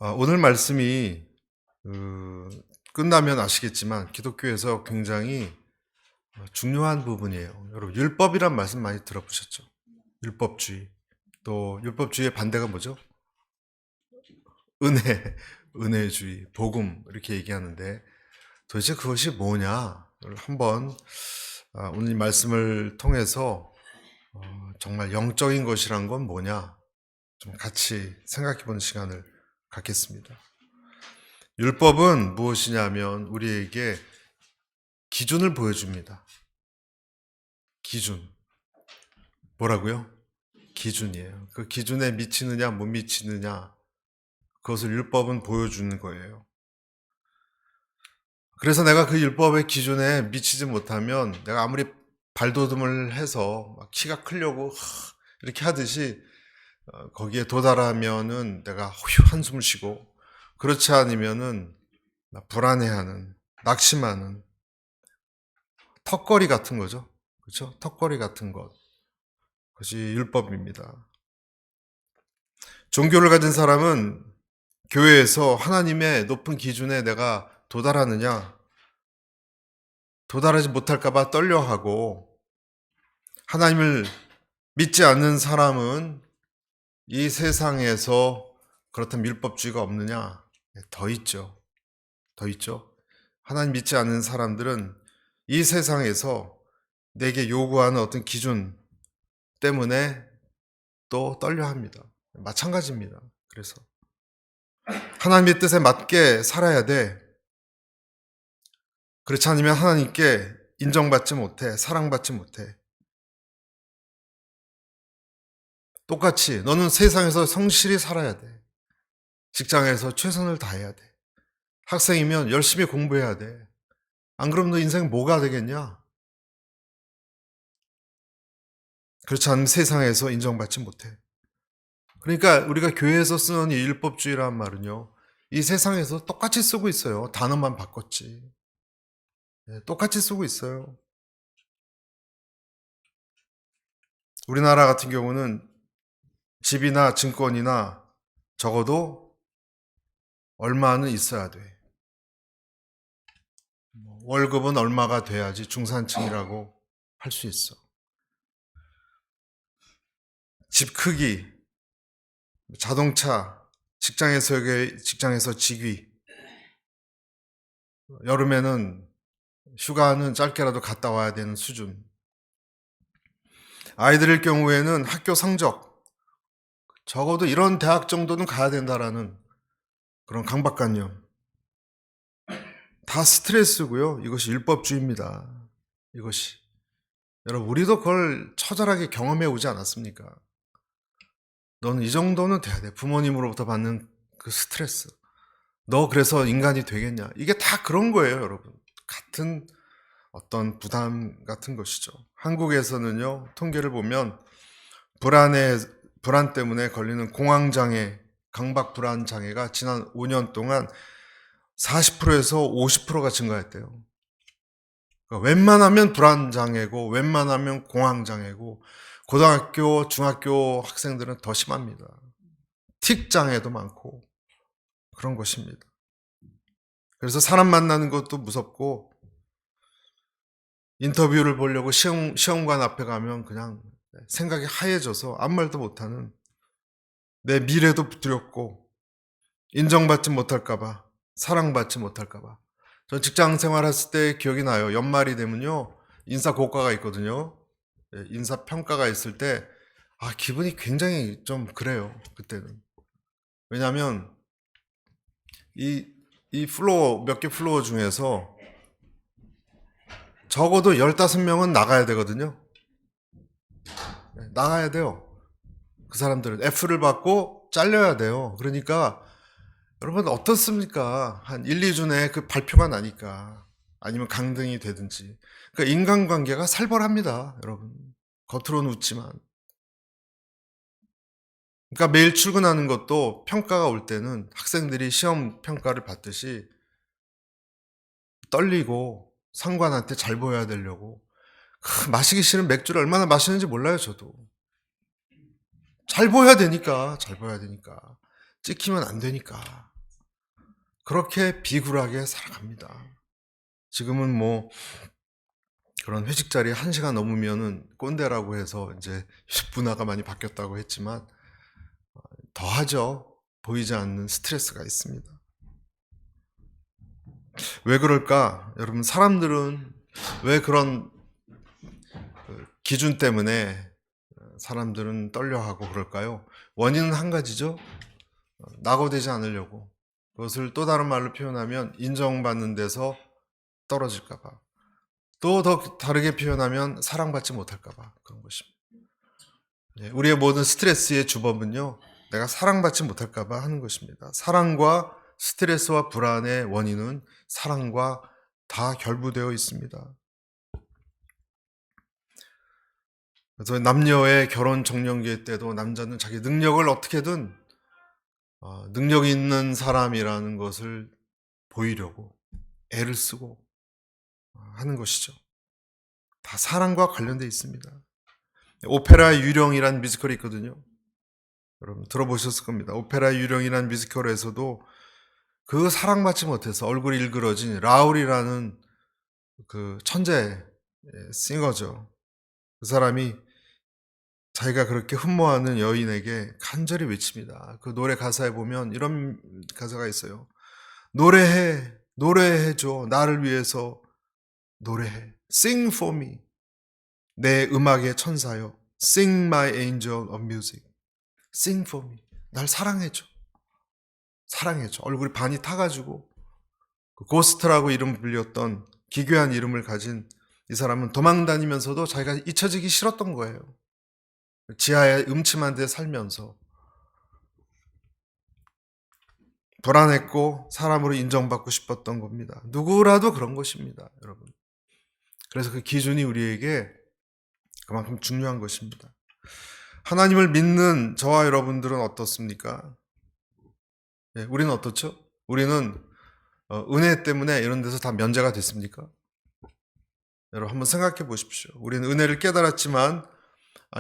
오늘 말씀이 끝나면 아시겠지만 기독교에서 굉장히 중요한 부분이에요. 여러분 율법이란 말씀 많이 들어보셨죠? 율법주의. 또 율법주의의 반대가 뭐죠? 은혜, 은혜주의, 복음 이렇게 얘기하는데 도대체 그것이 뭐냐? 한번 오늘 이 말씀을 통해서 정말 영적인 것이란 건 뭐냐? 좀 같이 생각해 보는 시간을 갖겠습니다. 율법은 무엇이냐면 우리에게 기준을 보여줍니다. 기준. 뭐라고요? 기준이에요. 그 기준에 미치느냐 못 미치느냐 그것을 율법은 보여주는 거예요. 그래서 내가 그 율법의 기준에 미치지 못하면 내가 아무리 발돋움을 해서 막 키가 크려고 이렇게 하듯이 거기에 도달하면은 내가 휴 한숨을 쉬고 그렇지 않으면은 불안해하는 낙심하는 턱걸이 같은 거죠. 그렇죠? 턱걸이 같은 것. 그것이 율법입니다. 종교를 가진 사람은 교회에서 하나님의 높은 기준에 내가 도달하느냐, 도달하지 못할까봐 떨려하고, 하나님을 믿지 않는 사람은 이 세상에서 그렇다면 율법주의가 없느냐? 더 있죠. 더 있죠. 하나님 믿지 않는 사람들은 이 세상에서 내게 요구하는 어떤 기준 때문에 또 떨려 합니다. 마찬가지입니다. 그래서 하나님의 뜻에 맞게 살아야 돼. 그렇지 않으면 하나님께 인정받지 못해. 사랑받지 못해. 똑같이 너는 세상에서 성실히 살아야 돼. 직장에서 최선을 다해야 돼. 학생이면 열심히 공부해야 돼. 안 그러면 너 인생 뭐가 되겠냐? 그렇지 않으면 세상에서 인정받지 못해. 그러니까 우리가 교회에서 쓰는 이 율법주의라는 말은요. 이 세상에서 똑같이 쓰고 있어요. 단어만 바꿨지. 똑같이 쓰고 있어요. 우리나라 같은 경우는 집이나 증권이나 적어도 얼마는 있어야 돼. 월급은 얼마가 돼야지 중산층이라고 할 수 있어. 집 크기, 자동차, 직장에서 직위, 여름에는 휴가는 짧게라도 갔다 와야 되는 수준. 아이들의 경우에는 학교 성적, 적어도 이런 대학 정도는 가야 된다라는 그런 강박관념. 다 스트레스고요. 이것이 율법주의입니다. 이것이. 여러분, 우리도 그걸 처절하게 경험해 오지 않았습니까? 너는 이 정도는 돼야 돼. 부모님으로부터 받는 그 스트레스. 너 그래서 인간이 되겠냐? 이게 다 그런 거예요, 여러분. 같은 어떤 부담 같은 것이죠. 한국에서는요, 통계를 보면 불안 때문에 걸리는 공황장애, 강박 불안 장애가 지난 5년 동안 40%에서 50%가 증가했대요. 그러니까 웬만하면 불안장애고, 웬만하면 공황장애고, 고등학교, 중학교 학생들은 더 심합니다. 틱장애도 많고, 그런 것입니다. 그래서 사람 만나는 것도 무섭고, 인터뷰를 보려고 시험관 앞에 가면 그냥 생각이 하얘져서 아무 말도 못하는, 내 미래도 두렵고 인정받지 못할까봐, 사랑받지 못할까봐. 전 직장 생활했을 때 기억이 나요. 연말이 되면요, 인사 고과가 있거든요. 인사 평가가 있을 때 기분이 굉장히 좀 그래요. 그때는. 왜냐하면 이 플로어, 몇 개 플로어 중에서 적어도 15명은 나가야 되거든요. 나가야 돼요. 그 사람들은 F를 받고 잘려야 돼요. 그러니까 여러분 어떻습니까? 한 1, 2주 내에 그 발표가 나니까, 아니면 강등이 되든지. 그러니까 인간관계가 살벌합니다, 여러분. 겉으로는 웃지만. 그러니까 매일 출근하는 것도 평가가 올 때는 학생들이 시험 평가를 받듯이 떨리고 상관한테 잘 보여야 되려고 마시기 싫은 맥주를 얼마나 마시는지 몰라요, 저도. 잘 보여야 되니까, 잘 보여야 되니까. 찍히면 안 되니까 그렇게 비굴하게 살아갑니다. 지금은 뭐 그런 회식 자리 1시간 넘으면은 꼰대라고 해서 이제 문화가 많이 바뀌었다고 했지만 더하죠. 보이지 않는 스트레스가 있습니다. 왜 그럴까? 여러분, 사람들은 왜 그런 기준 때문에 사람들은 떨려하고 그럴까요? 원인은 한 가지죠. 낙오되지 않으려고. 그것을 또 다른 말로 표현하면 인정받는 데서 떨어질까봐. 또 더 다르게 표현하면 사랑받지 못할까봐 그런 것입니다. 우리의 모든 스트레스의 주범은요, 내가 사랑받지 못할까봐 하는 것입니다. 사랑과 스트레스와 불안의 원인은 사랑과 다 결부되어 있습니다. 그래서 남녀의 결혼 정년기 때도 남자는 자기 능력을 어떻게든 능력 있는 사람이라는 것을 보이려고 애를 쓰고 하는 것이죠. 다 사랑과 관련되어 있습니다. 오페라 유령이란 뮤지컬이 있거든요. 여러분 들어보셨을 겁니다. 오페라 유령이란 뮤지컬에서도 그 사랑받지 못해서 얼굴이 일그러진 라울이라는 그 천재 싱어죠. 그 사람이 자기가 그렇게 흠모하는 여인에게 간절히 외칩니다. 그 노래 가사에 보면 이런 가사가 있어요. 노래해, 노래해줘. 나를 위해서 노래해. Sing for me. 내 음악의 천사요. Sing my angel of music. Sing for me. 날 사랑해줘. 사랑해줘. 얼굴이 반이 타가지고 그 고스트라고 이름 불렸던 기괴한 이름을 가진 이 사람은 도망다니면서도 자기가 잊혀지기 싫었던 거예요. 지하의 음침한 데 살면서 불안했고 사람으로 인정받고 싶었던 겁니다. 누구라도 그런 것입니다, 여러분. 그래서 그 기준이 우리에게 그만큼 중요한 것입니다. 하나님을 믿는 저와 여러분들은 어떻습니까? 네, 우리는 어떻죠? 우리는 은혜 때문에 이런 데서 다 면제가 됐습니까? 여러분 한번 생각해 보십시오. 우리는 은혜를 깨달았지만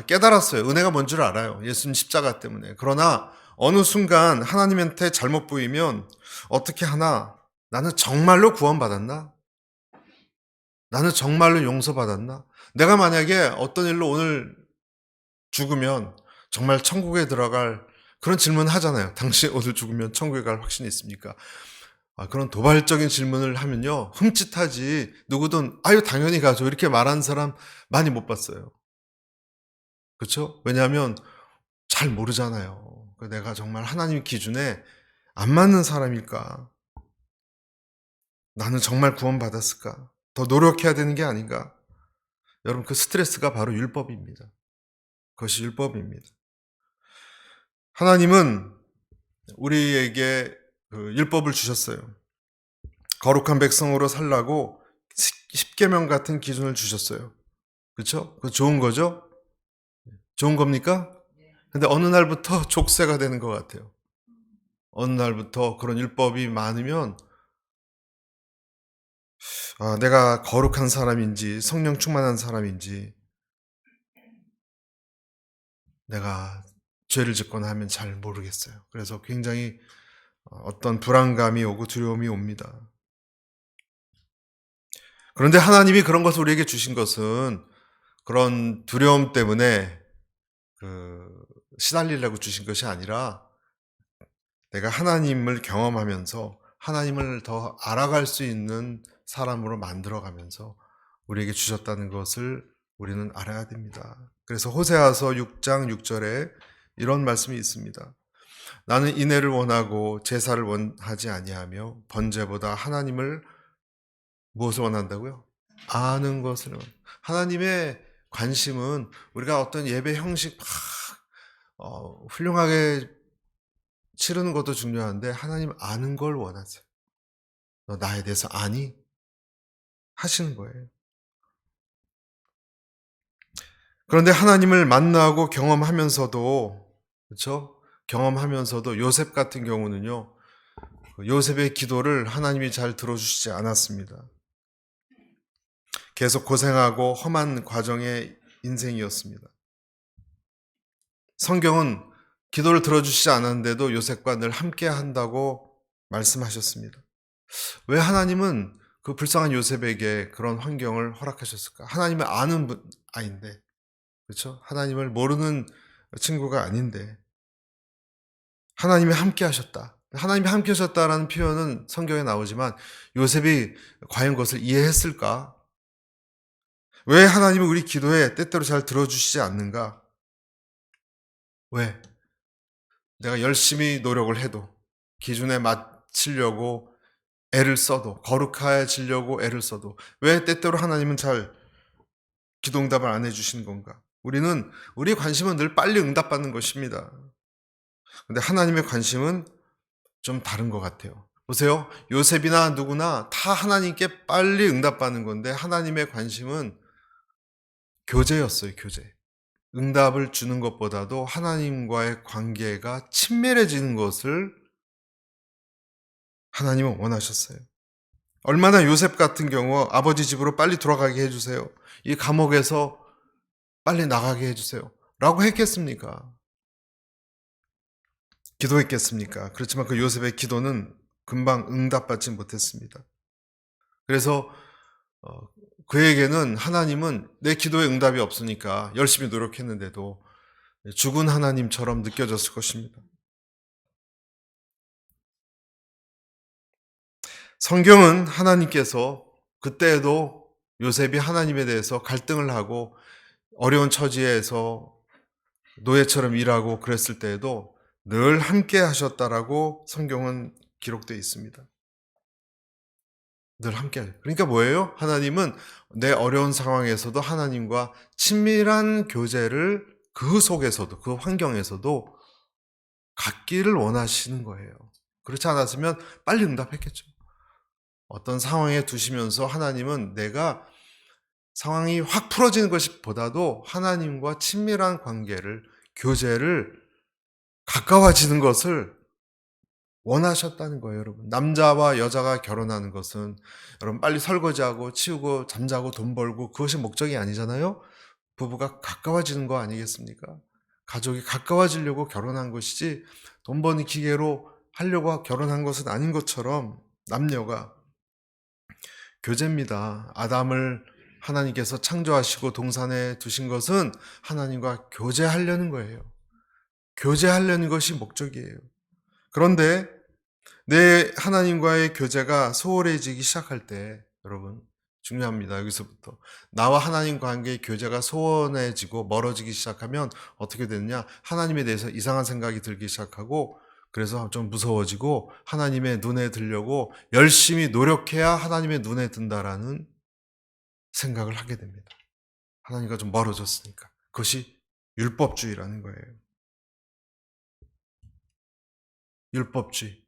깨달았어요. 은혜가 뭔 줄 알아요. 예수님 십자가 때문에. 그러나 어느 순간 하나님한테 잘못 보이면 어떻게 하나? 나는 정말로 구원받았나? 나는 정말로 용서받았나? 내가 만약에 어떤 일로 오늘 죽으면 정말 천국에 들어갈 그런 질문 하잖아요. 당신 오늘 죽으면 천국에 갈 확신이 있습니까? 그런 도발적인 질문을 하면요. 흠칫하지. 누구든 아유 당연히 가죠. 이렇게 말하는 사람 많이 못 봤어요. 그렇죠? 왜냐하면 잘 모르잖아요. 내가 정말 하나님 기준에 안 맞는 사람일까? 나는 정말 구원받았을까? 더 노력해야 되는 게 아닌가? 여러분 그 스트레스가 바로 율법입니다. 그것이 율법입니다. 하나님은 우리에게 그 율법을 주셨어요. 거룩한 백성으로 살라고 십계명 같은 기준을 주셨어요. 그렇죠? 그 좋은 거죠? 좋은 겁니까? 근데 어느 날부터 족쇄가 되는 것 같아요. 어느 날부터 그런 율법이 많으면 내가 거룩한 사람인지 성령 충만한 사람인지 내가 죄를 짓거나 하면 잘 모르겠어요. 그래서 굉장히 어떤 불안감이 오고 두려움이 옵니다. 그런데 하나님이 그런 것을 우리에게 주신 것은 그런 두려움 때문에 시달리려고 주신 것이 아니라 내가 하나님을 경험하면서 하나님을 더 알아갈 수 있는 사람으로 만들어가면서 우리에게 주셨다는 것을 우리는 알아야 됩니다. 그래서 호세아서 6장 6절에 이런 말씀이 있습니다. 나는 인애를 원하고 제사를 원하지 아니하며 번제보다 하나님을 무엇을 원한다고요? 아는 것을. 하나님의 관심은 우리가 어떤 예배 형식 훌륭하게 치르는 것도 중요한데 하나님 아는 걸 원하세요. 너 나에 대해서 아니? 하시는 거예요. 그런데 하나님을 만나고 경험하면서도 그렇죠? 경험하면서도 요셉 같은 경우는요. 요셉의 기도를 하나님이 잘 들어주시지 않았습니다. 계속 고생하고 험한 과정의 인생이었습니다. 성경은 기도를 들어주시지 않았는데도 요셉과 늘 함께 한다고 말씀하셨습니다. 왜 하나님은 그 불쌍한 요셉에게 그런 환경을 허락하셨을까? 하나님을 아는 아인데, 그렇죠? 하나님을 모르는 친구가 아닌데 하나님이 함께 하셨다. 하나님이 함께 하셨다라는 표현은 성경에 나오지만 요셉이 과연 그것을 이해했을까? 왜 하나님은 우리 기도에 때때로 잘 들어주시지 않는가? 왜? 내가 열심히 노력을 해도 기준에 맞추려고 애를 써도 거룩해지려고 애를 써도 왜 때때로 하나님은 잘 기도응답을 안 해주시는 건가? 우리의 관심은 늘 빨리 응답받는 것입니다. 근데 하나님의 관심은 좀 다른 것 같아요. 보세요. 요셉이나 누구나 다 하나님께 빨리 응답받는 건데 하나님의 관심은 교제였어요. 교제. 응답을 주는 것보다도 하나님과의 관계가 친밀해지는 것을 하나님은 원하셨어요. 얼마나 요셉 같은 경우 아버지 집으로 빨리 돌아가게 해주세요. 이 감옥에서 빨리 나가게 해주세요. 라고 했겠습니까? 기도했겠습니까? 그렇지만 그 요셉의 기도는 금방 응답받지 못했습니다. 그래서 그에게는 하나님은 내 기도에 응답이 없으니까 열심히 노력했는데도 죽은 하나님처럼 느껴졌을 것입니다. 성경은 하나님께서 그때에도 요셉이 하나님에 대해서 갈등을 하고 어려운 처지에서 노예처럼 일하고 그랬을 때에도 늘 함께 하셨다라고 성경은 기록되어 있습니다. 늘 함께. 그러니까 뭐예요? 하나님은 내 어려운 상황에서도 하나님과 친밀한 교제를 그 속에서도, 그 환경에서도 갖기를 원하시는 거예요. 그렇지 않았으면 빨리 응답했겠죠. 어떤 상황에 두시면서 하나님은 내가 상황이 확 풀어지는 것이 보다도 하나님과 친밀한 관계를, 교제를 가까워지는 것을 원하셨다는 거예요, 여러분. 남자와 여자가 결혼하는 것은 여러분 빨리 설거지하고 치우고 잠자고 돈 벌고 그것이 목적이 아니잖아요. 부부가 가까워지는 거 아니겠습니까? 가족이 가까워지려고 결혼한 것이지 돈 버는 기계로 하려고 결혼한 것은 아닌 것처럼 남녀가 교제입니다. 아담을 하나님께서 창조하시고 동산에 두신 것은 하나님과 교제하려는 거예요. 교제하려는 것이 목적이에요. 그런데 내 하나님과의 교제가 소홀해지기 시작할 때 여러분 중요합니다. 여기서부터 나와 하나님 관계의 교제가 소원해지고 멀어지기 시작하면 어떻게 되느냐, 하나님에 대해서 이상한 생각이 들기 시작하고 그래서 좀 무서워지고 하나님의 눈에 들려고 열심히 노력해야 하나님의 눈에 든다라는 생각을 하게 됩니다. 하나님과 좀 멀어졌으니까. 그것이 율법주의라는 거예요. 율법주의.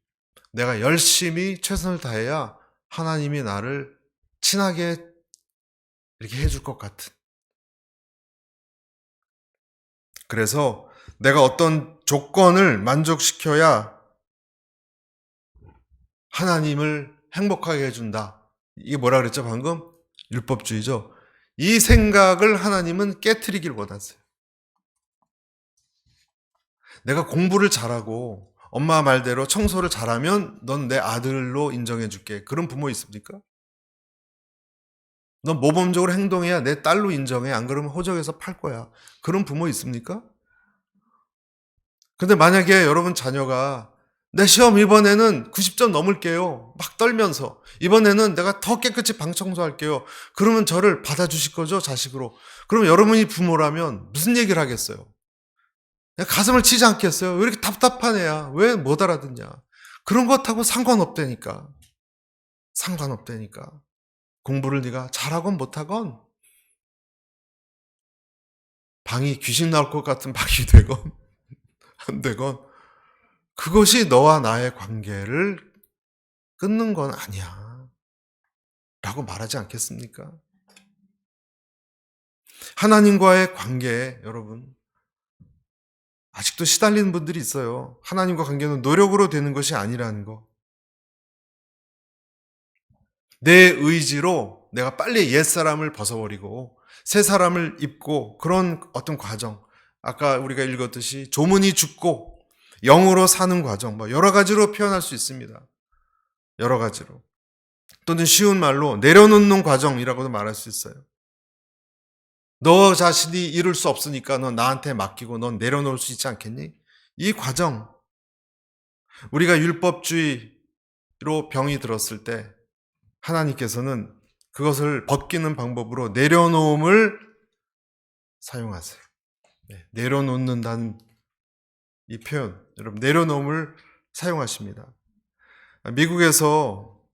내가 열심히 최선을 다해야 하나님이 나를 친하게 이렇게 해줄 것 같은. 그래서 내가 어떤 조건을 만족시켜야 하나님을 행복하게 해준다. 이게 뭐라 그랬죠, 방금? 율법주의죠. 이 생각을 하나님은 깨트리길 원하세요. 내가 공부를 잘하고 엄마 말대로 청소를 잘하면 넌 내 아들로 인정해 줄게. 그런 부모 있습니까? 넌 모범적으로 행동해야 내 딸로 인정해. 안 그러면 호적에서 팔 거야. 그런 부모 있습니까? 근데 만약에 여러분 자녀가 내 시험 이번에는 90점 넘을게요. 막 떨면서. 이번에는 내가 더 깨끗이 방 청소할게요. 그러면 저를 받아주실 거죠? 자식으로. 그러면 여러분이 부모라면 무슨 얘기를 하겠어요? 가슴을 치지 않겠어요? 왜 이렇게 답답한 애야? 왜 못 알아듣냐? 그런 것하고 상관없다니까. 상관없다니까. 공부를 네가 잘하건 못하건 방이 귀신 나올 것 같은 방이 되건 안 되건 그것이 너와 나의 관계를 끊는 건 아니야. 라고 말하지 않겠습니까? 하나님과의 관계에 여러분 아직도 시달리는 분들이 있어요. 하나님과 관계는 노력으로 되는 것이 아니라는 거. 내 의지로 내가 빨리 옛사람을 벗어버리고 새 사람을 입고 그런 어떤 과정. 아까 우리가 읽었듯이 조문이 죽고 영으로 사는 과정, 뭐 여러 가지로 표현할 수 있습니다. 여러 가지로. 또는 쉬운 말로 내려놓는 과정이라고도 말할 수 있어요. 너 자신이 이룰 수 없으니까 넌 나한테 맡기고 넌 내려놓을 수 있지 않겠니? 이 과정, 우리가 율법주의로 병이 들었을 때 하나님께서는 그것을 벗기는 방법으로 내려놓음을 사용하세요. 네, 내려놓는다는 이 표현, 여러분 내려놓음을 사용하십니다. 미국에서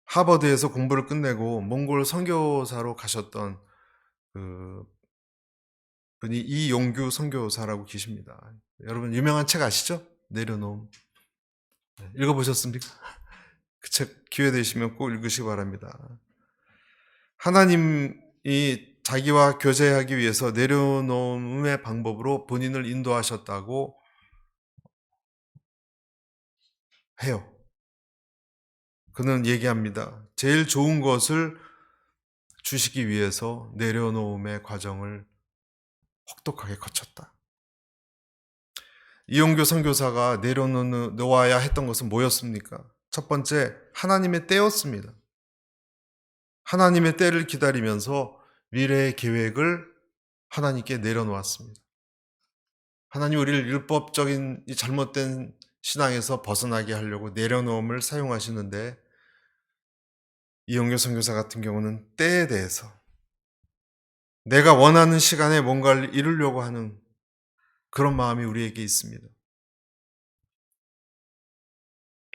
하버드에서 공부를 끝내고 몽골 선교사로 가셨던 그 분이 이용규 선교사라고 계십니다. 여러분 유명한 책 아시죠? 내려놓음. 읽어보셨습니까? 그 책 기회 되시면 꼭 읽으시기 바랍니다. 하나님이 자기와 교제하기 위해서 내려놓음의 방법으로 본인을 인도하셨다고 해요. 그는 얘기합니다. 제일 좋은 것을 주시기 위해서 내려놓음의 과정을 혹독하게 거쳤다. 이용규 선교사가 내려놓아야 했던 것은 뭐였습니까? 첫 번째, 하나님의 때였습니다. 하나님의 때를 기다리면서 미래의 계획을 하나님께 내려놓았습니다. 하나님 우리를 율법적인 이 잘못된 신앙에서 벗어나게 하려고 내려놓음을 사용하시는데 이용규 선교사 같은 경우는 때에 대해서 내가 원하는 시간에 뭔가를 이루려고 하는 그런 마음이 우리에게 있습니다.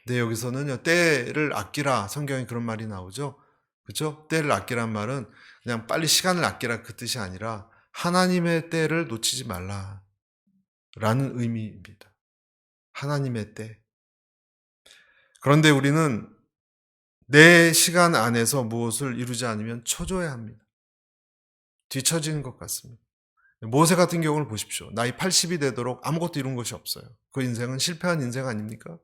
근데 여기서는요, 때를 아끼라, 성경에 그런 말이 나오죠. 그렇죠? 때를 아끼란 말은 그냥 빨리 시간을 아끼라 그 뜻이 아니라 하나님의 때를 놓치지 말라라는 의미입니다. 하나님의 때. 그런데 우리는 내 시간 안에서 무엇을 이루지 않으면 초조해 합니다. 뒤처지는 것 같습니다. 모세 같은 경우를 보십시오. 나이 80이 되도록 아무것도 이룬 것이 없어요. 그 인생은 실패한 인생 아닙니까?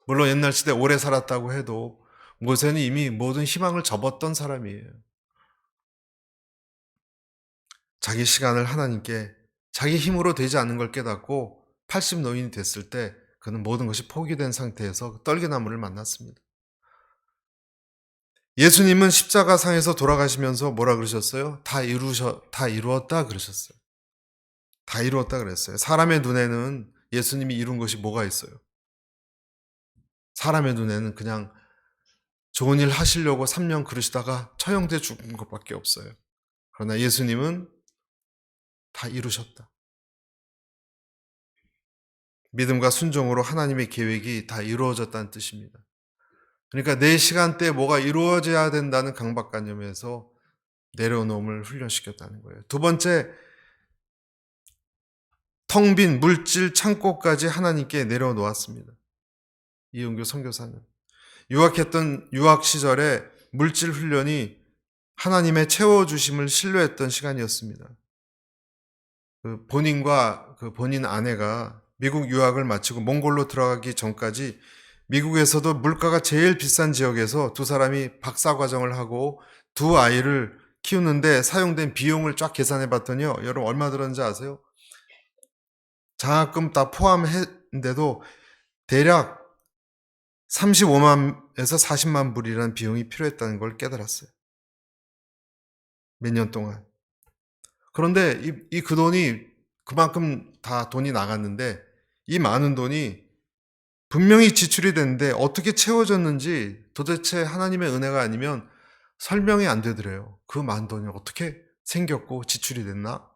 물론 옛날 시대 오래 살았다고 해도 모세는 이미 모든 희망을 접었던 사람이에요. 자기 시간을 하나님께 자기 힘으로 되지 않는 걸 깨닫고 80 노인이 됐을 때 그는 모든 것이 포기된 상태에서 떨기나무를 만났습니다. 예수님은 십자가상에서 돌아가시면서 뭐라 그러셨어요? 다 이루었다 그러셨어요. 다 이루었다 그랬어요. 사람의 눈에는 예수님이 이룬 것이 뭐가 있어요? 사람의 눈에는 그냥 좋은 일 하시려고 3년 그러시다가 처형돼 죽은 것밖에 없어요. 그러나 예수님은 다 이루셨다. 믿음과 순종으로 하나님의 계획이 다 이루어졌다는 뜻입니다. 그러니까 내 시간대에 뭐가 이루어져야 된다는 강박관념에서 내려놓음을 훈련시켰다는 거예요. 두 번째, 텅 빈 물질 창고까지 하나님께 내려놓았습니다. 이용규 선교사는 유학 시절에 물질 훈련이 하나님의 채워주심을 신뢰했던 시간이었습니다. 본인과 본인 아내가 미국 유학을 마치고 몽골로 들어가기 전까지 미국에서도 물가가 제일 비싼 지역에서 두 사람이 박사 과정을 하고 두 아이를 키우는데 사용된 비용을 쫙 계산해 봤더니요. 여러분 얼마 들었는지 아세요? 장학금 다 포함했는데도 대략 35만에서 40만 불이라는 비용이 필요했다는 걸 깨달았어요. 몇 년 동안. 그런데 그 돈이 그만큼 다 돈이 나갔는데 이 많은 돈이 분명히 지출이 됐는데 어떻게 채워졌는지 도대체 하나님의 은혜가 아니면 설명이 안 되더래요. 그 많은 돈이 어떻게 생겼고 지출이 됐나?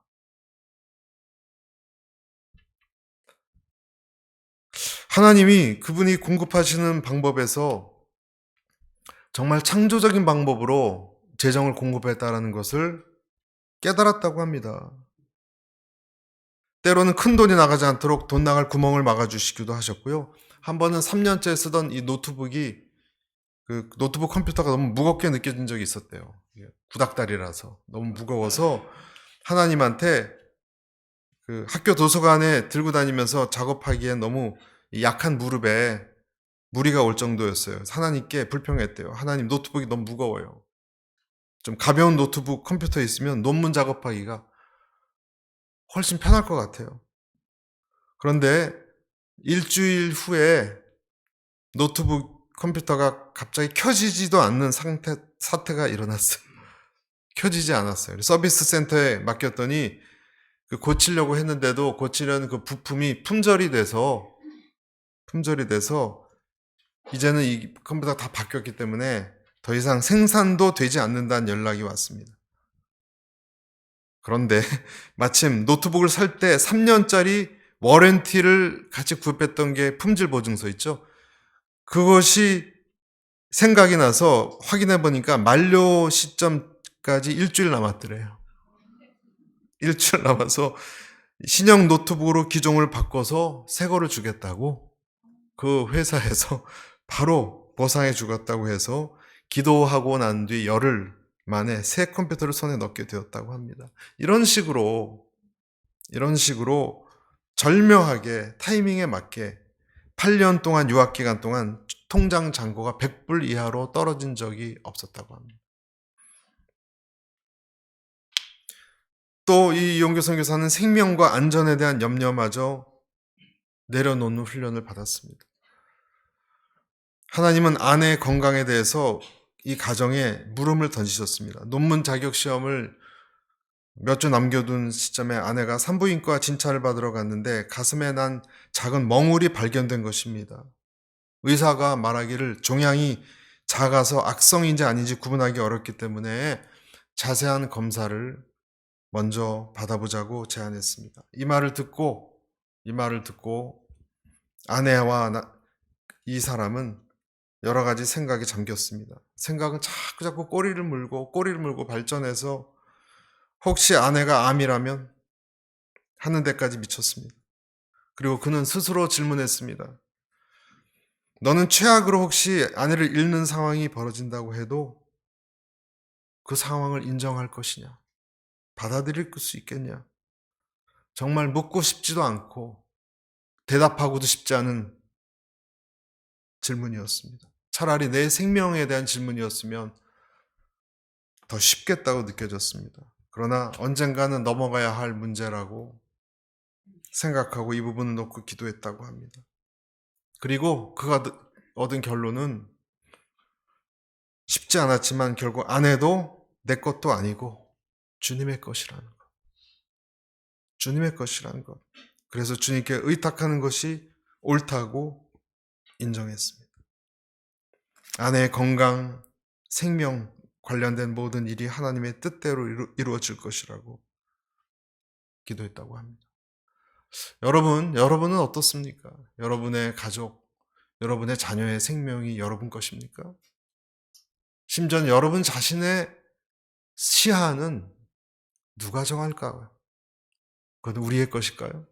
하나님이 그분이 공급하시는 방법에서 정말 창조적인 방법으로 재정을 공급했다라는 것을 깨달았다고 합니다. 때로는 큰 돈이 나가지 않도록 돈 나갈 구멍을 막아주시기도 하셨고요. 한 번은 3년째 쓰던 이 노트북이 그 노트북 컴퓨터가 너무 무겁게 느껴진 적이 있었대요. 구닥다리라서 너무 무거워서 하나님한테 그 학교 도서관에 들고 다니면서 작업하기엔 너무 약한 무릎에 무리가 올 정도였어요. 하나님께 불평했대요. 하나님 노트북이 너무 무거워요. 좀 가벼운 노트북 컴퓨터 있으면 논문 작업하기가 훨씬 편할 것 같아요. 그런데 일주일 후에 노트북 컴퓨터가 갑자기 켜지지도 않는 사태가 일어났어요. 켜지지 않았어요. 서비스 센터에 맡겼더니 그 고치려고 했는데도 고치려는 그 부품이 품절이 돼서 이제는 이 컴퓨터가 다 바뀌었기 때문에 더 이상 생산도 되지 않는다는 연락이 왔습니다. 그런데 마침 노트북을 살 때 3년짜리 워런티를 같이 구입했던 게 품질 보증서 있죠. 그것이 생각이 나서 확인해 보니까 만료 시점까지 일주일 남았더래요. 일주일 남아서 신형 노트북으로 기종을 바꿔서 새 거를 주겠다고 그 회사에서 바로 보상해 주겠다고 해서 기도하고 난 뒤 열흘 만에 새 컴퓨터를 손에 넣게 되었다고 합니다. 이런 식으로 절묘하게 타이밍에 맞게 8년 동안 유학 기간 동안 통장 잔고가 100불 이하로 떨어진 적이 없었다고 합니다. 또 이 이용규 선교사는 생명과 안전에 대한 염려마저 내려놓는 훈련을 받았습니다. 하나님은 아내의 건강에 대해서 이 가정에 물음을 던지셨습니다. 논문 자격 시험을 몇 주 남겨둔 시점에 아내가 산부인과 진찰을 받으러 갔는데 가슴에 난 작은 멍울이 발견된 것입니다. 의사가 말하기를 종양이 작아서 악성인지 아닌지 구분하기 어렵기 때문에 자세한 검사를 먼저 받아보자고 제안했습니다. 이 말을 듣고 아내와 이 사람은 여러 가지 생각에 잠겼습니다. 생각은 자꾸 꼬리를 물고 발전해서 혹시 아내가 암이라면 하는 데까지 미쳤습니다. 그리고 그는 스스로 질문했습니다. 너는 최악으로 혹시 아내를 잃는 상황이 벌어진다고 해도 그 상황을 인정할 것이냐? 받아들일 수 있겠냐? 정말 묻고 싶지도 않고 대답하고도 싶지 않은 질문이었습니다. 차라리 내 생명에 대한 질문이었으면 더 쉽겠다고 느껴졌습니다. 그러나 언젠가는 넘어가야 할 문제라고 생각하고 이 부분을 놓고 기도했다고 합니다. 그리고 그가 얻은 결론은 쉽지 않았지만 결국 아내도 내 것도 아니고 주님의 것이라는 것. 주님의 것이라는 것. 그래서 주님께 의탁하는 것이 옳다고 인정했습니다. 아내의 건강, 생명 관련된 모든 일이 하나님의 뜻대로 이루어질 것이라고 기도했다고 합니다. 여러분은 어떻습니까? 여러분의 가족, 여러분의 자녀의 생명이 여러분 것입니까? 심지어 여러분 자신의 시한은 누가 정할까요? 그건 우리의 것일까요?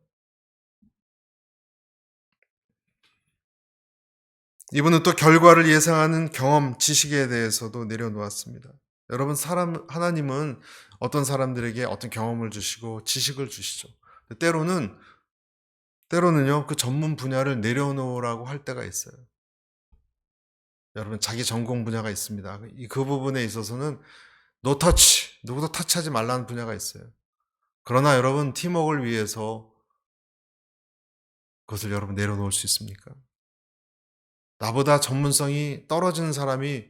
이분은 또 결과를 예상하는 경험, 지식에 대해서도 내려놓았습니다. 여러분, 하나님은 어떤 사람들에게 어떤 경험을 주시고 지식을 주시죠. 때로는요, 그 전문 분야를 내려놓으라고 할 때가 있어요. 여러분, 자기 전공 분야가 있습니다. 그 부분에 있어서는 노 터치, 누구도 터치하지 말라는 분야가 있어요. 그러나 여러분, 팀워크를 위해서 그것을 여러분 내려놓을 수 있습니까? 나보다 전문성이 떨어지는 사람이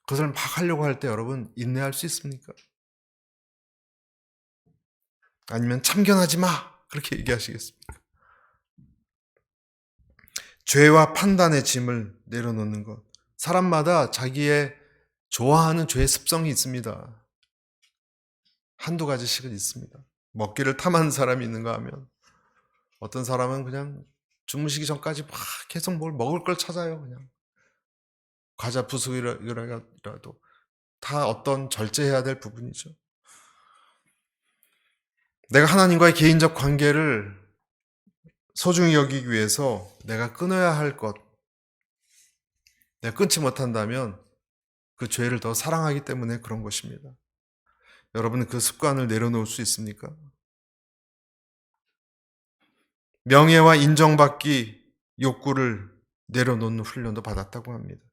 그것을 막 하려고 할 때 여러분 인내할 수 있습니까? 아니면 참견하지 마! 그렇게 얘기하시겠습니까? 죄와 판단의 짐을 내려놓는 것. 사람마다 자기의 좋아하는 죄의 습성이 있습니다. 한두 가지씩은 있습니다. 먹기를 탐하는 사람이 있는가 하면 어떤 사람은 그냥 주무시기 전까지 막 계속 뭘 먹을 걸 찾아요. 그냥 과자 부수기라도 다 어떤 절제해야 될 부분이죠. 내가 하나님과의 개인적 관계를 소중히 여기기 위해서 내가 끊어야 할 것, 내가 끊지 못한다면 그 죄를 더 사랑하기 때문에 그런 것입니다. 여러분은 그 습관을 내려놓을 수 있습니까? 명예와 인정받기 욕구를 내려놓는 훈련도 받았다고 합니다.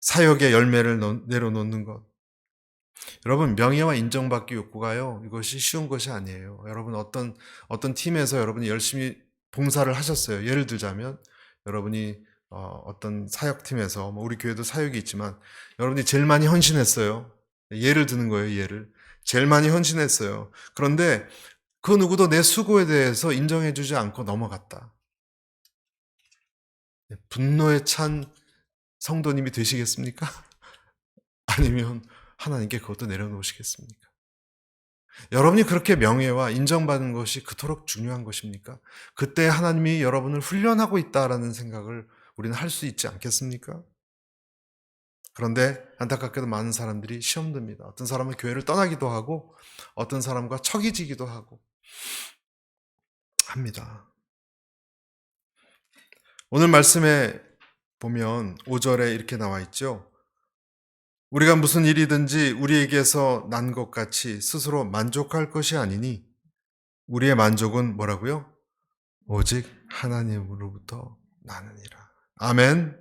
사역의 열매를 내려놓는 것. 여러분, 명예와 인정받기 욕구가요, 이것이 쉬운 것이 아니에요. 여러분, 어떤 팀에서 여러분이 열심히 봉사를 하셨어요. 예를 들자면, 여러분이 어떤 사역팀에서, 뭐 우리 교회도 사역이 있지만, 여러분이 제일 많이 헌신했어요. 예를 드는 거예요, 예를. 제일 많이 헌신했어요. 그런데 그 누구도 내 수고에 대해서 인정해주지 않고 넘어갔다. 분노에 찬 성도님이 되시겠습니까? 아니면 하나님께 그것도 내려놓으시겠습니까? 여러분이 그렇게 명예와 인정받는 것이 그토록 중요한 것입니까? 그때 하나님이 여러분을 훈련하고 있다라는 생각을 우리는 할 수 있지 않겠습니까? 그런데 안타깝게도 많은 사람들이 시험 듭니다. 어떤 사람은 교회를 떠나기도 하고 어떤 사람과 척이 지기도 하고 합니다. 오늘 말씀에 보면 5절에 이렇게 나와 있죠. 우리가 무슨 일이든지 우리에게서 난 것 같이 스스로 만족할 것이 아니니 우리의 만족은 뭐라고요? 오직 하나님으로부터 나느니라. 아멘.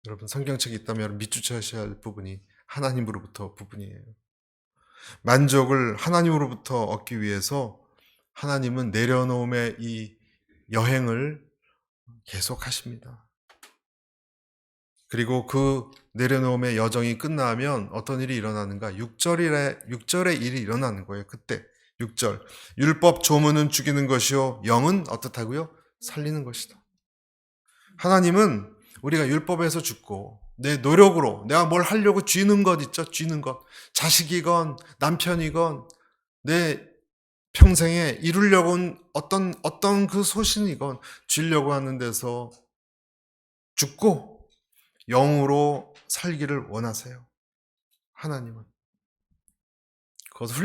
여러분, 성경책이 있다면 여러분 밑줄쳐셔야 할 부분이 하나님으로부터 부분이에요. 만족을 하나님으로부터 얻기 위해서 하나님은 내려놓음의 이 여행을 계속 하십니다. 그리고 그 내려놓음의 여정이 끝나면 어떤 일이 일어나는가? 6절에 일이 일어나는 거예요. 그때 6절. 율법 조문은 죽이는 것이요 영은 어떻다고요? 살리는 것이다. 하나님은 우리가 율법에서 죽고 내 노력으로 내가 뭘 하려고 쥐는 것 있죠? 쥐는 것. 자식이건 남편이건 내 평생에 이루려고 온 어떤 그 소신이건 쥐려고 하는 데서 죽고 영으로 살기를 원하세요. 하나님은. 그것을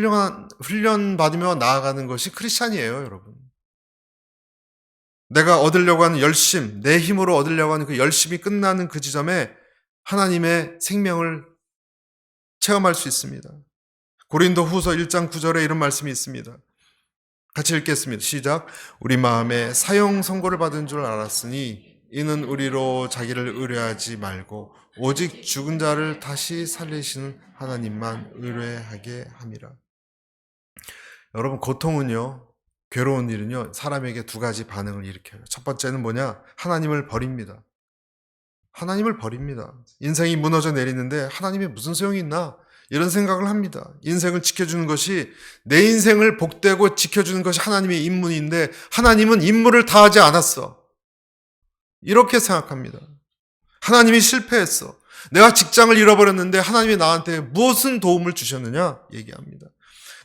훈련 받으며 나아가는 것이 크리스찬이에요, 여러분. 내가 얻으려고 하는 열심, 내 힘으로 얻으려고 하는 그 열심이 끝나는 그 지점에 하나님의 생명을 체험할 수 있습니다. 고린도 후서 1장 9절에 이런 말씀이 있습니다. 같이 읽겠습니다. 시작. 우리 마음에 사형 선고를 받은 줄 알았으니 이는 우리로 자기를 의뢰하지 말고 오직 죽은 자를 다시 살리시는 하나님만 의뢰하게 함이라. 여러분, 고통은요, 괴로운 일은요, 사람에게 두 가지 반응을 일으켜요. 첫 번째는 뭐냐? 하나님을 버립니다. 하나님을 버립니다. 인생이 무너져 내리는데 하나님이 무슨 소용이 있나? 이런 생각을 합니다. 인생을 지켜주는 것이, 내 인생을 복되고 지켜주는 것이 하나님의 임무인데 하나님은 임무를 다하지 않았어. 이렇게 생각합니다. 하나님이 실패했어. 내가 직장을 잃어버렸는데 하나님이 나한테 무슨 도움을 주셨느냐? 얘기합니다.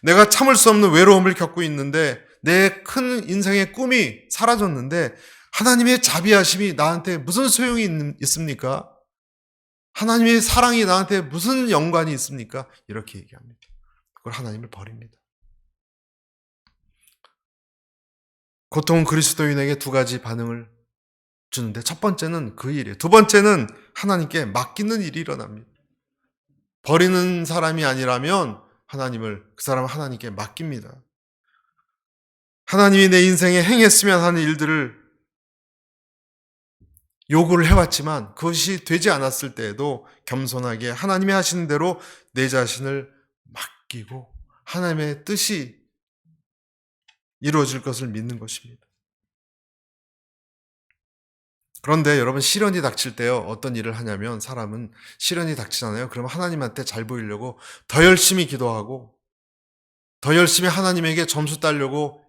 내가 참을 수 없는 외로움을 겪고 있는데 내 큰 인생의 꿈이 사라졌는데 하나님의 자비하심이 나한테 무슨 소용이 있습니까? 하나님의 사랑이 나한테 무슨 연관이 있습니까? 이렇게 얘기합니다. 그걸 하나님을 버립니다. 고통은 그리스도인에게 두 가지 반응을 주는데 첫 번째는 그 일이에요. 두 번째는 하나님께 맡기는 일이 일어납니다. 버리는 사람이 아니라면 그 사람은 하나님께 맡깁니다. 하나님이 내 인생에 행했으면 하는 일들을 요구를 해왔지만 그것이 되지 않았을 때에도 겸손하게 하나님이 하시는 대로 내 자신을 맡기고 하나님의 뜻이 이루어질 것을 믿는 것입니다. 그런데 여러분, 시련이 닥칠 때요, 어떤 일을 하냐면 사람은 시련이 닥치잖아요. 그러면 하나님한테 잘 보이려고 더 열심히 기도하고 더 열심히 하나님에게 점수 따려고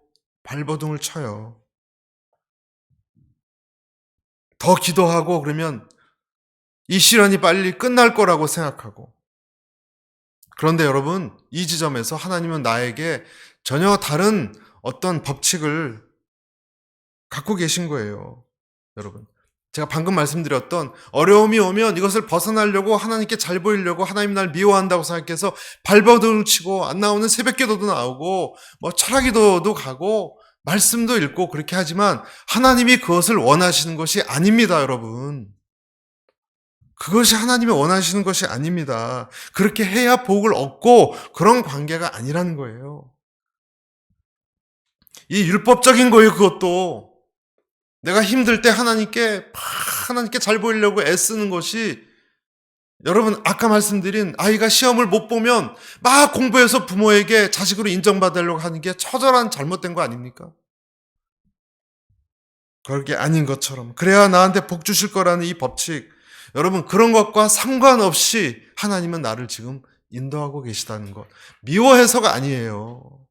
발버둥을 쳐요. 더 기도하고 그러면 이 시련이 빨리 끝날 거라고 생각하고. 그런데 여러분, 이 지점에서 하나님은 나에게 전혀 다른 어떤 법칙을 갖고 계신 거예요. 여러분, 제가 방금 말씀드렸던 어려움이 오면 이것을 벗어나려고 하나님께 잘 보이려고 하나님 날 미워한다고 생각해서 발버둥을 치고 안 나오는 새벽기도도 나오고 뭐 철학기도도 가고 말씀도 읽고 그렇게 하지만 하나님이 그것을 원하시는 것이 아닙니다, 여러분. 그것이 하나님이 원하시는 것이 아닙니다. 그렇게 해야 복을 얻고 그런 관계가 아니라는 거예요. 이 율법적인 거예요, 그것도. 내가 힘들 때 하나님께 잘 보이려고 애쓰는 것이 여러분, 아까 말씀드린 아이가 시험을 못 보면 막 공부해서 부모에게 자식으로 인정받으려고 하는 게 처절한 잘못된 거 아닙니까? 그게 아닌 것처럼. 그래야 나한테 복 주실 거라는 이 법칙. 여러분, 그런 것과 상관없이 하나님은 나를 지금 인도하고 계시다는 것. 미워해서가 아니에요.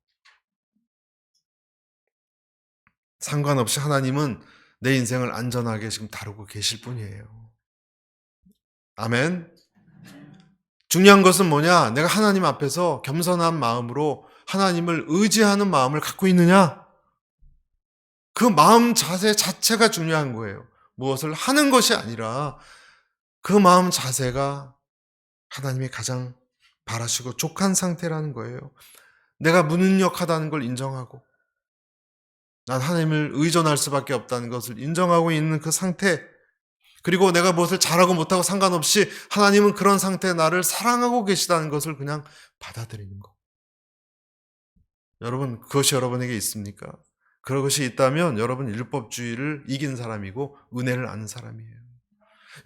상관없이 하나님은 내 인생을 안전하게 지금 다루고 계실 뿐이에요. 아멘. 중요한 것은 뭐냐? 내가 하나님 앞에서 겸손한 마음으로 하나님을 의지하는 마음을 갖고 있느냐? 그 마음 자세 자체가 중요한 거예요. 무엇을 하는 것이 아니라 그 마음 자세가 하나님이 가장 바라시고 족한 상태라는 거예요. 내가 무능력하다는 걸 인정하고 난 하나님을 의존할 수밖에 없다는 것을 인정하고 있는 그 상태, 그리고 내가 무엇을 잘하고 못하고 상관없이 하나님은 그런 상태에 나를 사랑하고 계시다는 것을 그냥 받아들이는 것. 여러분, 그것이 여러분에게 있습니까? 그런 것이 있다면 여러분 율법주의를 이긴 사람이고 은혜를 아는 사람이에요.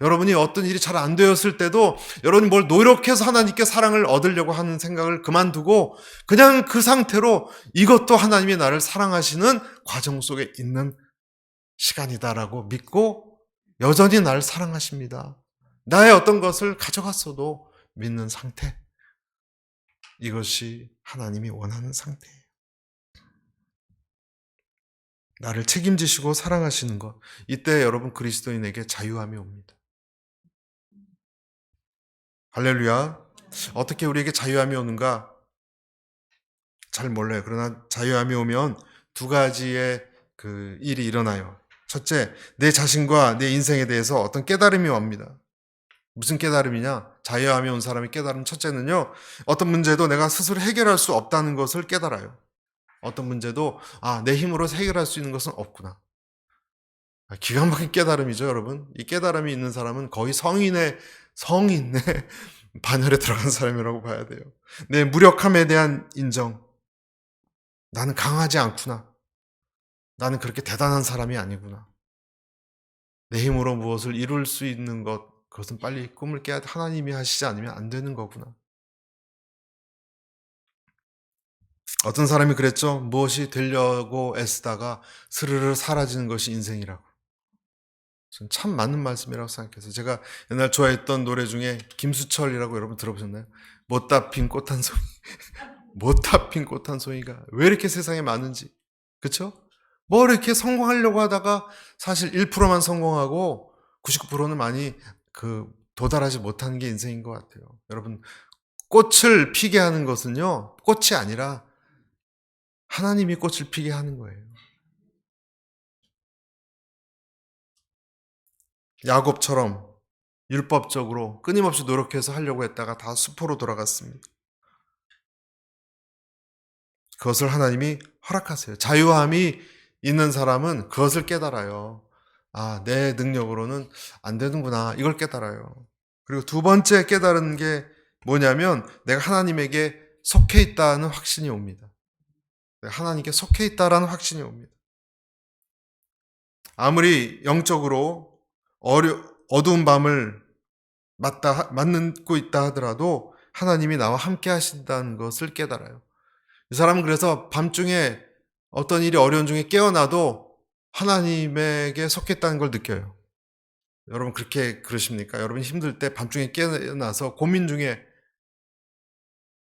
여러분이 어떤 일이 잘 안 되었을 때도 여러분이 뭘 노력해서 하나님께 사랑을 얻으려고 하는 생각을 그만두고 그냥 그 상태로 이것도 하나님이 나를 사랑하시는 과정 속에 있는 시간이다라고 믿고 여전히 나를 사랑하십니다. 나의 어떤 것을 가져갔어도 믿는 상태. 이것이 하나님이 원하는 상태예요. 나를 책임지시고 사랑하시는 것. 이때 여러분 그리스도인에게 자유함이 옵니다. 할렐루야. 어떻게 우리에게 자유함이 오는가? 잘 몰라요. 그러나 자유함이 오면 두 가지의 그 일이 일어나요. 첫째, 내 자신과 내 인생에 대해서 어떤 깨달음이 옵니다. 무슨 깨달음이냐? 자유함이 온 사람의 깨달음 첫째는요, 어떤 문제도 내가 스스로 해결할 수 없다는 것을 깨달아요. 어떤 문제도 내 힘으로 해결할 수 있는 것은 없구나. 기가 막힌 깨달음이죠, 여러분. 이 깨달음이 있는 사람은 거의 성인의 반열에 들어간 사람이라고 봐야 돼요. 내 무력함에 대한 인정. 나는 강하지 않구나. 나는 그렇게 대단한 사람이 아니구나. 내 힘으로 무엇을 이룰 수 있는 것, 그것은 빨리 꿈을 깨야 하나님이 하시지 않으면 안 되는 거구나. 어떤 사람이 그랬죠. 무엇이 되려고 애쓰다가 스르르 사라지는 것이 인생이라고. 전 참 맞는 말씀이라고 생각해서 제가 옛날 좋아했던 노래 중에 김수철이라고 여러분 들어보셨나요? 못다 핀 꽃 한 송이. 못다 핀 꽃 한 송이가 왜 이렇게 세상에 많은지. 그쵸? 뭐 이렇게 성공하려고 하다가 사실 1%만 성공하고 99%는 많이 도달하지 못하는 게 인생인 것 같아요. 여러분, 꽃을 피게 하는 것은요, 꽃이 아니라 하나님이 꽃을 피게 하는 거예요. 야곱처럼 율법적으로 끊임없이 노력해서 하려고 했다가 다 수포로 돌아갔습니다. 그것을 하나님이 허락하세요. 자유함이 있는 사람은 그것을 깨달아요. 내 능력으로는 안 되는구나. 이걸 깨달아요. 그리고 두 번째 깨달은 게 뭐냐면 내가 하나님에게 속해 있다는 확신이 옵니다. 내가 하나님께 속해 있다라는 확신이 옵니다. 아무리 영적으로 어두운 밤을 맞고 있다 하더라도 하나님이 나와 함께 하신다는 것을 깨달아요. 이 사람은 그래서 밤중에 어떤 일이 어려운 중에 깨어나도 하나님에게 속했다는 걸 느껴요. 여러분 그렇게 그러십니까? 여러분 힘들 때 밤중에 깨어나서 고민 중에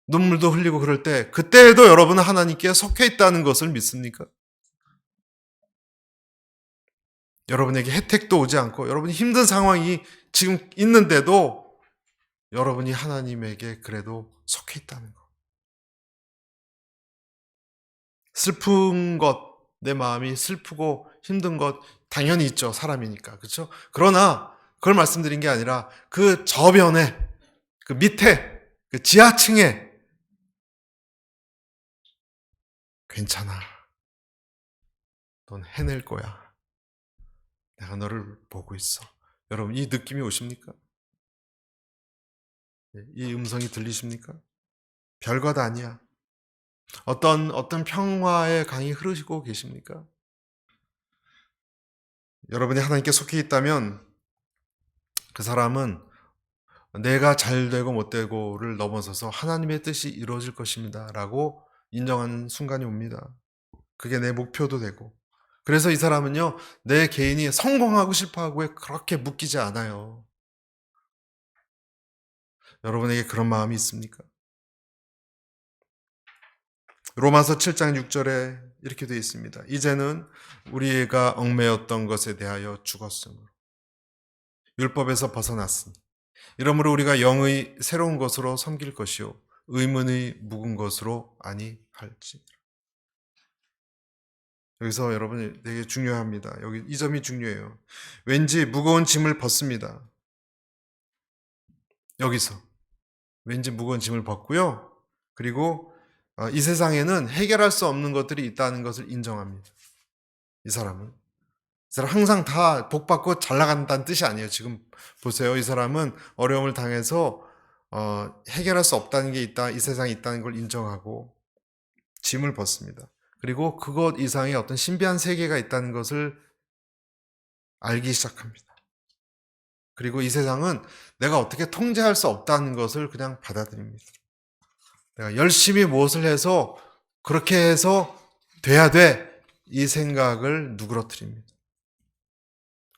눈물도 흘리고 그럴 때 그때에도 여러분은 하나님께 속해 있다는 것을 믿습니까? 여러분에게 혜택도 오지 않고 여러분이 힘든 상황이 지금 있는데도 여러분이 하나님에게 그래도 속해 있다는 것. 슬픈 것, 내 마음이 슬프고 힘든 것 당연히 있죠. 사람이니까. 그렇죠? 그러나 그걸 말씀드린 게 아니라 그 저변에, 그 밑에, 그 지하층에 괜찮아. 넌 해낼 거야. 내가 너를 보고 있어. 여러분 이 느낌이 오십니까? 이 음성이 들리십니까? 별것 아니야. 어떤 평화의 강이 흐르시고 계십니까? 여러분이 하나님께 속해 있다면 그 사람은 내가 잘 되고 못 되고를 넘어서서 하나님의 뜻이 이루어질 것입니다 라고 인정하는 순간이 옵니다. 그게 내 목표도 되고. 그래서 이 사람은요, 내 개인이 성공하고 싶어하고에 그렇게 묶이지 않아요. 여러분에게 그런 마음이 있습니까? 로마서 7장 6절에 이렇게 되어 있습니다. 이제는 우리가 얽매였던 것에 대하여 죽었으므로 율법에서 벗어났으니 이러므로 우리가 영의 새로운 것으로 섬길 것이요 의문의 묵은 것으로 아니할지. 여기서 여러분 되게 중요합니다. 여기 이 점이 중요해요. 왠지 무거운 짐을 벗습니다. 여기서 왠지 무거운 짐을 벗고요. 그리고 이 세상에는 해결할 수 없는 것들이 있다는 것을 인정합니다. 이 사람은 항상 다 복받고 잘 나간다는 뜻이 아니에요. 지금 보세요. 이 사람은 어려움을 당해서 해결할 수 없다는 게 있다, 이 세상에 있다는 걸 인정하고 짐을 벗습니다. 그리고 그것 이상의 어떤 신비한 세계가 있다는 것을 알기 시작합니다. 그리고 이 세상은 내가 어떻게 통제할 수 없다는 것을 그냥 받아들입니다. 내가 열심히 무엇을 해서 그렇게 해서 돼야 돼, 이 생각을 누그러뜨립니다.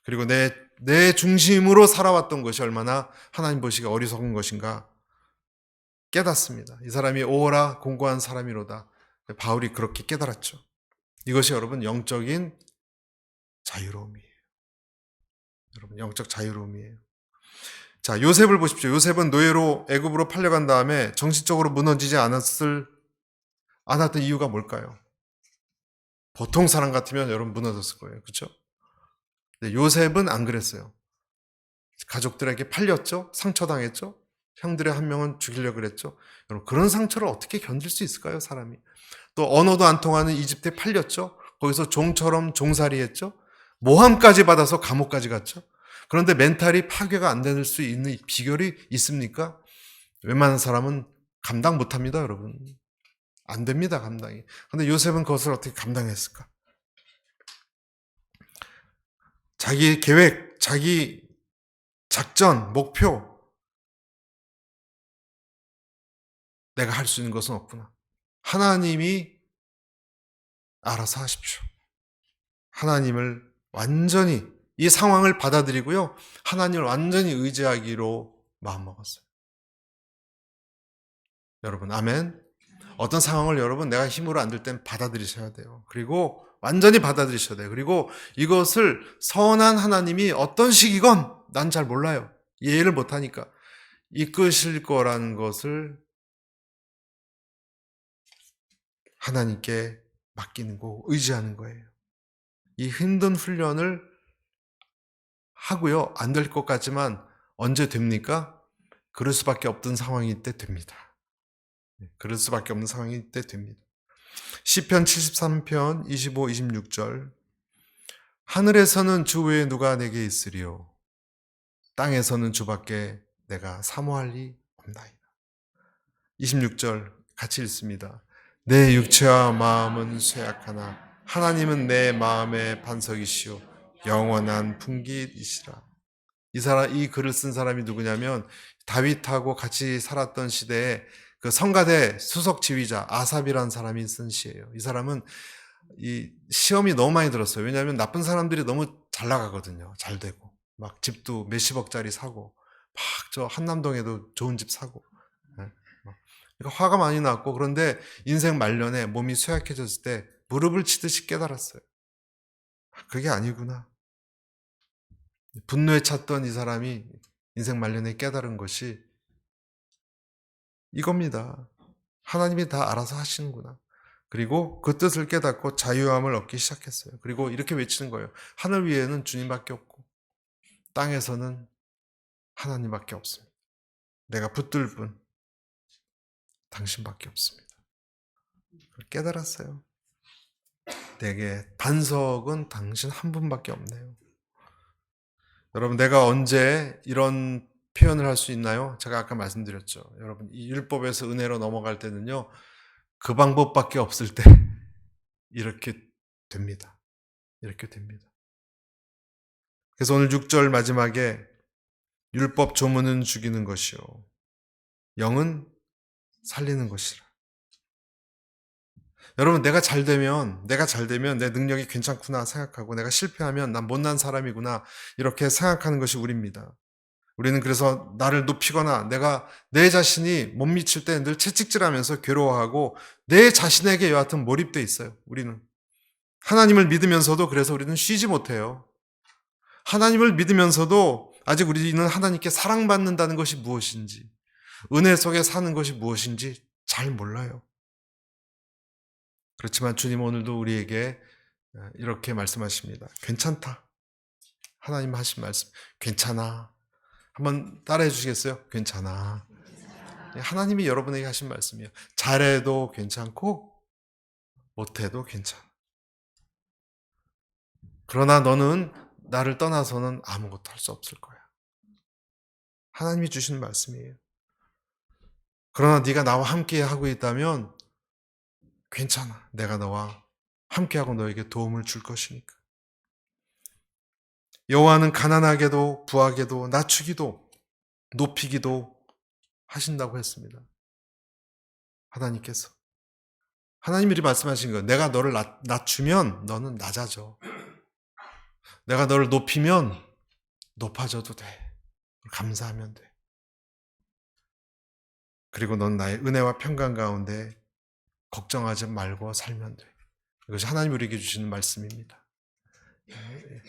그리고 내 중심으로 살아왔던 것이 얼마나 하나님 보시기에 어리석은 것인가 깨닫습니다. 이 사람이 오호라 공고한 사람이로다. 바울이 그렇게 깨달았죠. 이것이 여러분 영적인 자유로움이에요. 여러분 영적 자유로움이에요. 자, 요셉을 보십시오. 요셉은 노예로 애굽으로 팔려간 다음에 정신적으로 무너지지 않았던 이유가 뭘까요? 보통 사람 같으면 여러분 무너졌을 거예요. 그렇죠? 요셉은 안 그랬어요. 가족들에게 팔렸죠? 상처당했죠? 형들의 한 명은 죽이려고 그랬죠? 여러분, 그런 상처를 어떻게 견딜 수 있을까요, 사람이? 또 언어도 안 통하는 이집트에 팔렸죠? 거기서 종처럼 종살이했죠? 모함까지 받아서 감옥까지 갔죠? 그런데 멘탈이 파괴가 안 될 수 있는 비결이 있습니까? 웬만한 사람은 감당 못합니다, 여러분. 안 됩니다, 감당이. 근데 요셉은 그것을 어떻게 감당했을까? 자기 계획, 자기 작전, 목표, 내가 할 수 있는 것은 없구나. 하나님이 알아서 하십시오. 하나님을 완전히 이 상황을 받아들이고요. 하나님을 완전히 의지하기로 마음먹었어요. 여러분, 아멘. 어떤 상황을 여러분 내가 힘으로 안 될 땐 받아들이셔야 돼요. 그리고 완전히 받아들이셔야 돼요. 그리고 이것을 선한 하나님이 어떤 식이건 난 잘 몰라요. 이해를 못하니까 이끄실 거라는 것을 하나님께 맡기는 거, 의지하는 거예요. 이 힘든 훈련을 하고요. 안 될 것 같지만 언제 됩니까? 그럴 수밖에 없던 상황일 때 됩니다. 그럴 수밖에 없는 상황일 때 됩니다. 시편 73편 25, 26절 하늘에서는 주 외에 누가 내게 있으리요 땅에서는 주밖에 내가 사모할 리 없나이다. 26절 같이 읽습니다. 내 육체와 마음은 쇠약하나 하나님은 내 마음의 반석이시오 영원한 풍깃이시라. 이 글을 쓴 사람이 누구냐면 다윗하고 같이 살았던 시대에 그 성가대 수석 지휘자 아삽이라는 사람이 쓴 시예요. 이 사람은 이 시험이 너무 많이 들었어요. 왜냐하면 나쁜 사람들이 너무 잘 나가거든요. 잘 되고 막 집도 몇십억짜리 사고 막 저 한남동에도 좋은 집 사고. 그러니까 화가 많이 났고 그런데 인생 말년에 몸이 쇠약해졌을 때 무릎을 치듯이 깨달았어요. 그게 아니구나. 분노에 찼던 이 사람이 인생 말년에 깨달은 것이 이겁니다. 하나님이 다 알아서 하시는구나. 그리고 그 뜻을 깨닫고 자유함을 얻기 시작했어요. 그리고 이렇게 외치는 거예요. 하늘 위에는 주님밖에 없고 땅에서는 하나님밖에 없습니다. 내가 붙들 분 당신밖에 없습니다. 깨달았어요. 내게 반석은 당신 한 분밖에 없네요. 여러분, 내가 언제 이런 표현을 할 수 있나요? 제가 아까 말씀드렸죠. 여러분, 이 율법에서 은혜로 넘어갈 때는요, 그 방법밖에 없을 때 이렇게 됩니다. 이렇게 됩니다. 그래서 오늘 6절 마지막에 율법 조문은 죽이는 것이요 영은 살리는 것이라. 여러분, 내가 잘 되면 내 능력이 괜찮구나 생각하고, 내가 실패하면 난 못난 사람이구나 이렇게 생각하는 것이 우리입니다. 우리는 그래서 나를 높이거나 내가 내 자신이 못 미칠 때 늘 채찍질하면서 괴로워하고 내 자신에게 여하튼 몰입돼 있어요. 우리는 하나님을 믿으면서도 그래서 우리는 쉬지 못해요. 하나님을 믿으면서도 아직 우리는 하나님께 사랑받는다는 것이 무엇인지, 은혜 속에 사는 것이 무엇인지 잘 몰라요. 그렇지만 주님 오늘도 우리에게 이렇게 말씀하십니다. 괜찮다. 하나님 하신 말씀. 괜찮아. 한번 따라해 주시겠어요? 괜찮아. 하나님이 여러분에게 하신 말씀이에요. 잘해도 괜찮고 못해도 괜찮아. 그러나 너는 나를 떠나서는 아무것도 할 수 없을 거야. 하나님이 주신 말씀이에요. 그러나 네가 나와 함께 하고 있다면 괜찮아. 내가 너와 함께하고 너에게 도움을 줄 것이니까. 여호와는 가난하게도 부하게도 낮추기도 높이기도 하신다고 했습니다. 하나님께서. 하나님이 말씀하신 거예요. 내가 너를 낮추면 너는 낮아져. 내가 너를 높이면 높아져도 돼. 감사하면 돼. 그리고 넌 나의 은혜와 평강 가운데 걱정하지 말고 살면 돼. 이것이 하나님이 우리에게 주시는 말씀입니다.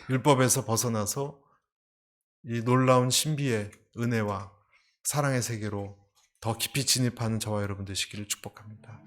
율법에서 벗어나서 이 놀라운 신비의 은혜와 사랑의 세계로 더 깊이 진입하는 저와 여러분 되시기를 축복합니다.